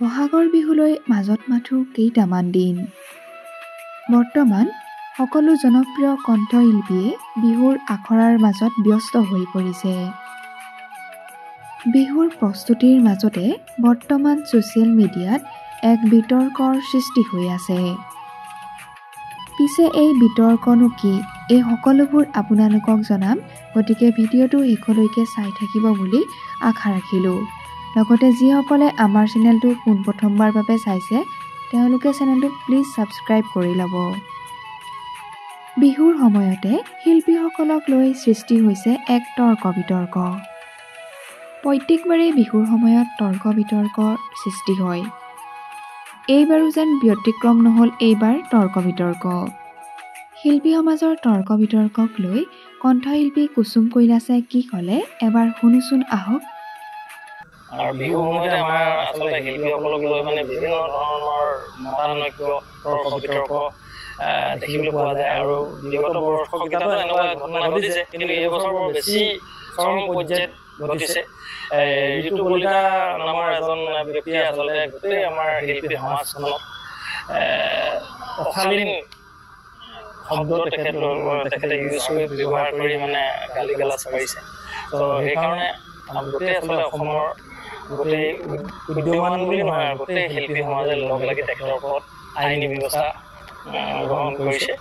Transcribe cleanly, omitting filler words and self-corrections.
বহাগৰ বিহুলৈ মাজত মাথো কেইটামান দিন। বৰ্তমান সকলো জনপ্ৰিয় কণ্ঠশিল্পীয়ে বিহুৰ আখৰাৰ মাজত ব্যস্ত হৈ পৰিছে। বিহুৰ প্ৰস্তুতিৰ মাজতে বৰ্তমান ছ'চিয়েল মিডিয়াত এক বিতৰ্কৰ সৃষ্টি হৈ আছে। পিছে এই বিতৰ্কনো কি, এই সকলোবোৰ আপোনালোকক জনাম, গতিকে ভিডিঅ'টো শেষলৈকে চাই থাকিব বুলি আশা ৰাখিলোঁ। লগতে যিসকলে আমাৰ চেনেলটো পোনপ্ৰথমবাৰ বাবে চাইছে তেওঁলোকে চেনেলটো প্লিজ ছাবস্ক্ৰাইব কৰি ল'ব। বিহুৰ সময়তে শিল্পীসকলক লৈ সৃষ্টি হৈছে এক তৰ্ক বিতৰ্ক। প্ৰত্যেকবাৰেই বিহুৰ সময়ত তৰ্ক বিতৰ্কৰ সৃষ্টি হয়। এইবাৰো যেন ব্যতিক্ৰম নহ'ল এইবাৰ তৰ্ক বিতৰ্ক। শিল্পী সমাজৰ তৰ্ক বিতৰ্কক লৈ কণ্ঠশিল্পী কুসুম কৈলাসে কি ক'লে এবাৰ শুনোচোন আহক। আৰু বিহু সময়তে আমাৰ আচলতে শিল্পীসকলক লৈ মানে বিভিন্ন ধৰণৰ মতানৈক্য তৰ্ক বিতৰ্ক দেখিবলৈ পোৱা যায়। আৰু বিগত বৰ্ষকেইটাতো এনেকুৱা ঘটনা ঘটিছে, কিন্তু এই বছৰ বৰ বেছি চৰম পৰ্যায়ত ঘটিছে। ঋতু কলিতা নামৰ এজন ব্যক্তিয়ে আচলতে গোটেই আমাৰ শিল্পী সমাজখনক অশালীন শব্দ তেখেতে ইউজ কৰি ব্যৱহাৰ কৰি মানে গালি গালাজ কৰিছে। ত' সেইকাৰণে গোটেই আচলতে অসমৰ গোটেই উদ্যমান বুলি নহয়, গোটেই শিল্পী সমাজে লগ লাগি তেখেতৰ ওপৰত আইনী ব্যৱস্থা গ্ৰহণ কৰিছে।